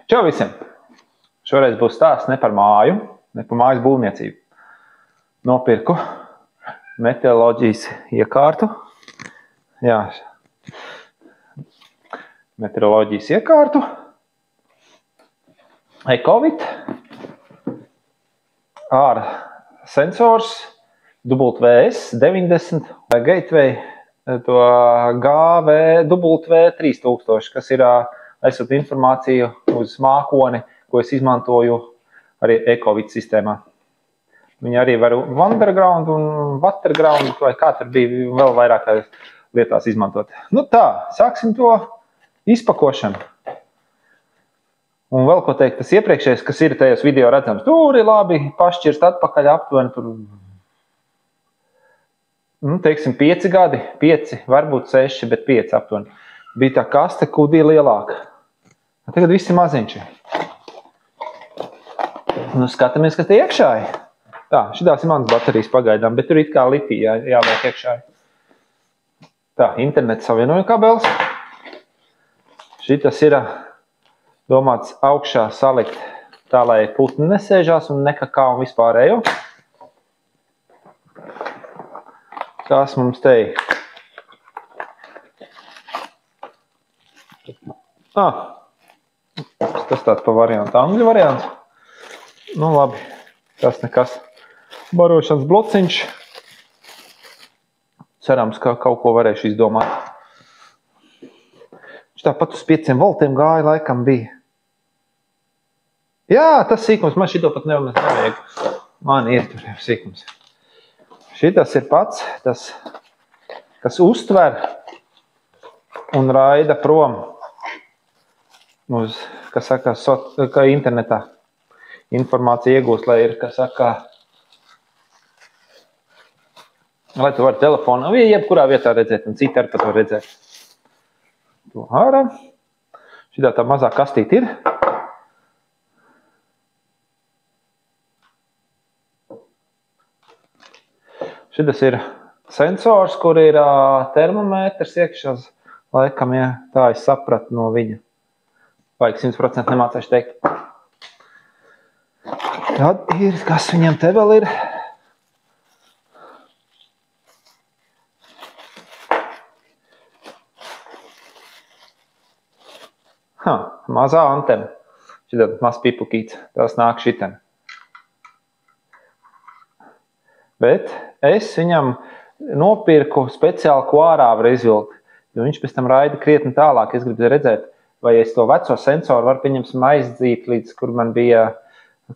Čau visiem! Šoreiz būs stāsts ne par māju, ne par mājas būvniecību. Nopirku meteoroloģijas iekārtu. Jā, meteoroloģijas iekārtu. Ecovit. Ar sensors WS90 gateway to GVW3000, kas ir aizsūt informāciju uz mākoni, ko es izmantoju arī Ecovit sistēmā. Viņi arī var underground un waterground, vai kā tur bija vēl vairāk lietās izmantot. Nu tā, sāksim to izpakošanu. Un vēl ko teikt, tas iepriekšējais, kas ir tajos video redzams, tur ir labi pašķirst atpakaļ aptuveni tur, teiksim, 5 gadi, 5, varbūt 6, bet 5 aptuveni. Bija tā kaste kudī lielāka. Tagad viss ir maziņš. Nu, skatāmies, kas te iekšā ir. Tā, šitās ir manas baterijas pagaidām, bet tur it kā litī jāliek iekšā. Tā, interneta savienojuma kabelis. Šitas ir domāts augšā salikt tā, lai putni nesēžās un nekakā un vispārējo. Kas mums te ir? Tas tāds pa variantu, angļu variants. Nu labi, tas nekas. Barošanas blociņš. Cerams, ka kaut ko varēšu izdomāt. Viņš tāpat uz 5 voltiem gāja, laikam bija. Jā, tas sīkums, man šito pat nevajag. Man ir tur jau sīkums. Šitas ir pats, tas, kas uztver un raida prom uz, kas saka, kā internetā informācija iegūst, lai ir, kas saka, lai tu vari telefonu, jebkurā vietā redzēt, un citi arī pat var redzēt. To ārā. Šitā tā mazā kastīte ir. Šitas ir sensors, kur ir termometrs iekšās. Laikam, ja tā es sapratu no viņa. Vajag 100% nemācēšu teikt. Tad ir, kas viņam te vēl ir? Mazā antena. Šitā maz pipukīts. Tas nāk šitam. Bet es viņam nopirku speciāli, ko ārā var izvilkt, jo viņš pēc tam raida krietni tālāk. Es gribu redzēt, vai es to veco sensoru varu pieņemsim aizdīt līdz, kur man bija,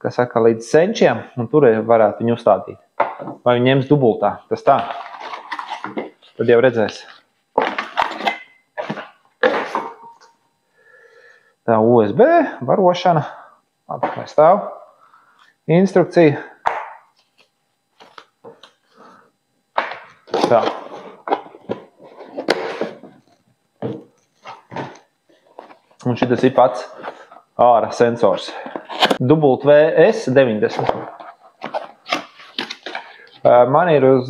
kas saka, līdz senčiem, un tur varētu viņu uzstādīt. Vai viņi ņems dubultā. Tas tā. Tad jau redzēs. Tā USB, barošana, atpakaļ stāv, instrukcija. Tā. Un šitas ir pats ārā sensors. WS90. Man ir uz,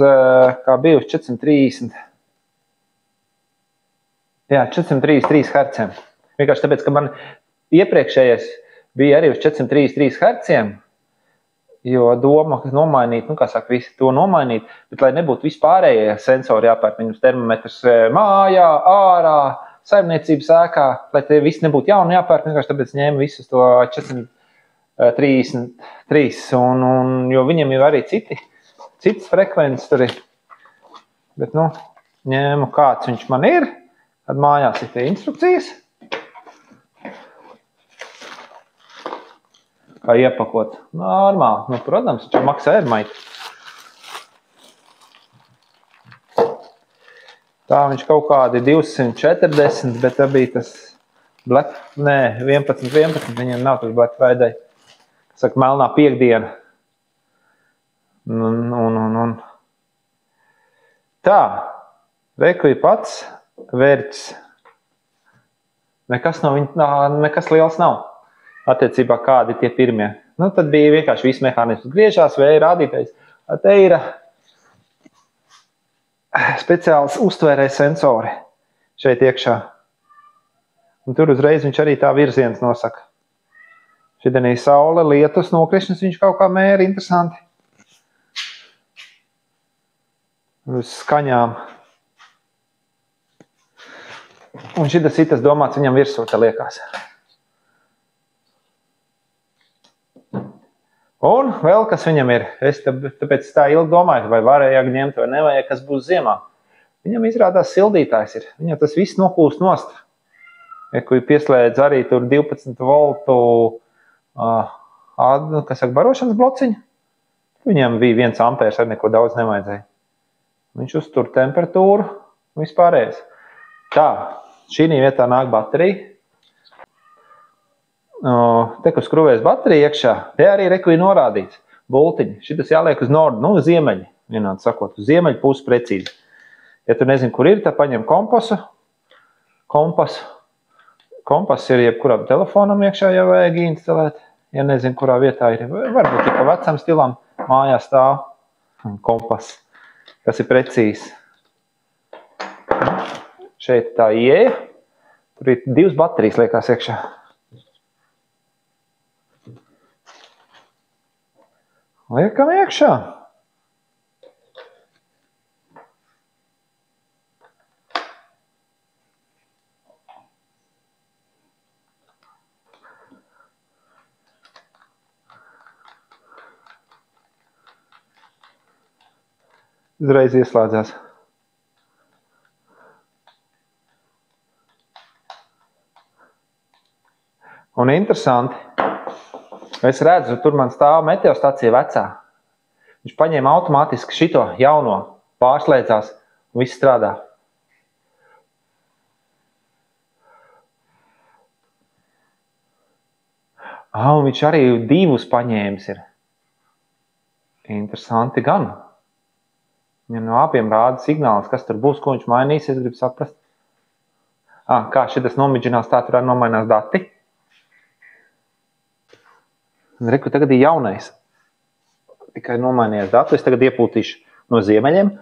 kā bija uz 430. Jā, 433 Hz. Vienkārši tāpēc, ka man iepriekšējais bija arī uz 433 Hz, jo doma nomainīt, kā saka, visi to nomainīt, bet lai nebūtu vispārējie sensori jāpērk, viņus termometrs mājā, ārā, saimniecības ēkā, lai te viss nebūtu jauni jāpērk, vienkārši tāpēc ņēma visus to 433, jo viņiem jau arī citas frekvences tur ir, bet, ņēmu kāds viņš man ir, tad mājās ir tie instrukcijas. Kā iepakot. Normāli. Protams, viņš maksā ērmaiti. Tā viņš kaut kādi 240, bet tā bija tas Black, 11, viņiem nav tas Black Friday. Saka, melnā piekdiena. Tā. Reku ir pats vērts. Nekas liels nav. Attiecībā kādi tie pirmie. Tad bija vienkārši viss mehānisms griežās, vēja rādītais. Te ir speciāls uztvērēja sensori šeit iekšā. Un tur uzreiz viņš arī tā virziens nosaka. Šitanī saule, lietus, nokrišņas viņš kaut kā mēra interesanti. Uz skaņām. Un šitas domāts viņam virsū, te liekas. Un vēl kas viņam ir. Es tāpēc tā ilgi domāju, vai varēja ņemt vai nevajag, kas būs ziemā. Viņam izrādās sildītājs ir. Viņam tas viss nokūst nost. Ja, kur pieslēdz arī tur 12 voltu barošanas blociņu, viņam bija 1 ampērs, ar neko daudz nevajadzēja. Viņš uztur temperatūru un vispārējais. Tā, šī vietā nāk baterija. Te, kur skruvēs baterija iekšā, te arī reku ir norādīts bultiņi. Šitas jāliek uz nordu, uz ziemeļi, vienādi sakot, uz ziemeļu pusi precīzi. Ja tu nezini, kur ir, tad paņem kompasu. Kompass ir jebkurām telefonam iekšā, ja vajag instalēt. Ja nezinu, kurā vietā ir. Varbūt ir pa vecam stilam mājās stāv kompass, kas ir precīzs. Šeit tā ieeja. Tur ir 2 baterijas liekās iekšā. Liekam iekšā. Uzreiz ieslēdzās. Un interesanti, es redzu, tur man stāv meteostacija vecā. Viņš paņēma automātiski šito jauno, pārslēdzās un viss strādā. Un viņš arī 2 paņēmis ir. Interesanti gan. Viņam no abiem rāda signāls, kas tur būs, ko viņš mainīs, es gribu saprast. Kā šitas nomidžinās, tā tur arī nomainās dati. Reku, tagad ir jaunais. Tikai nomainījās datu, es tagad iepūtīšu no ziemeļiem.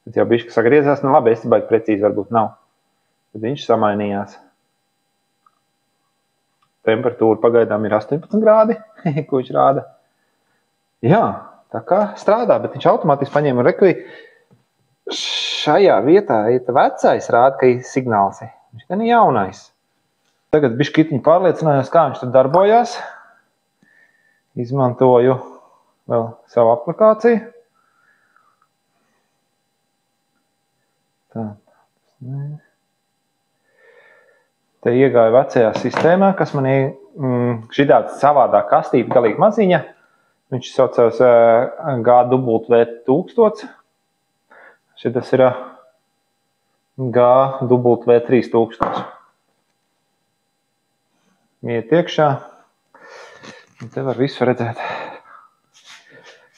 Tad jau bišķi sagriezās, nu labi, es baigi precīzi varbūt nav. Tad viņš samainījās. Temperatūra pagaidām ir 18 grādi, ko viņš rāda. Jā, tā kā strādā, bet viņš automātiski paņēma un rekvi. Šajā vietā ir vecais rāda, ka ir signāls. Viņš gan ir jaunais. Tagad bišķitiņi pārliecinājos, kā viņš tur darbojās. Izmantoju vēl savu aplikāciju. Tā. Te iegāju vecajā sistēmā, kas man ir šitāds savādā kastība, galīgi maziņa. Viņš saucās GW1000. Šitas ir GW3000. Iet iekšā. Un te var visu redzēt.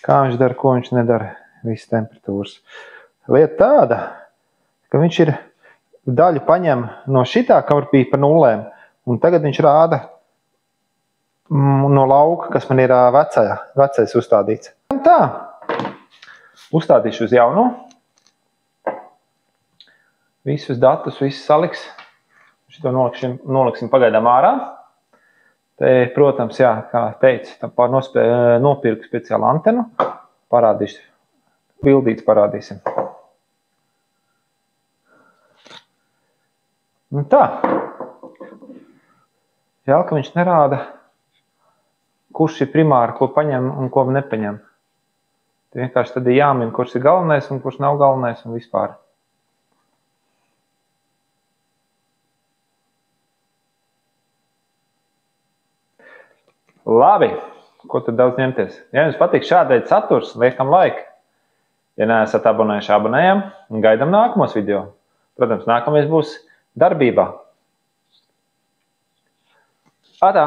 Kā viņš dara, ko viņš nedara. Visas temperatūras. Lieta tāda, ka viņš ir daļu paņem no šitā, kamēr bija pa nulēm, un tagad viņš rāda no lauka, kas man ir vecais uzstādīts. Un tā, uzstādīšu uz jauno. Visus datus, visus saliks. Šito noliksim pagaidām ārā. Te, protams, jā, kā teicu, nopirku speciālu antenu. Parādīšu, bildītes parādīsim. Un tā. Žēl, ka viņš nerāda, kurš ir primāri, ko paņem un ko nepaņem. Te vienkārši tad ir jāmin, kurš ir galvenais un kurš nav galvenais un vispār. Labi, ko tad daudz ņemties? Ja jums patīk šādai saturs, liekam like. Ja neesat abonējuši, abonējam un gaidam nākamos video. Protams, nākamais būs darbībā. Atā!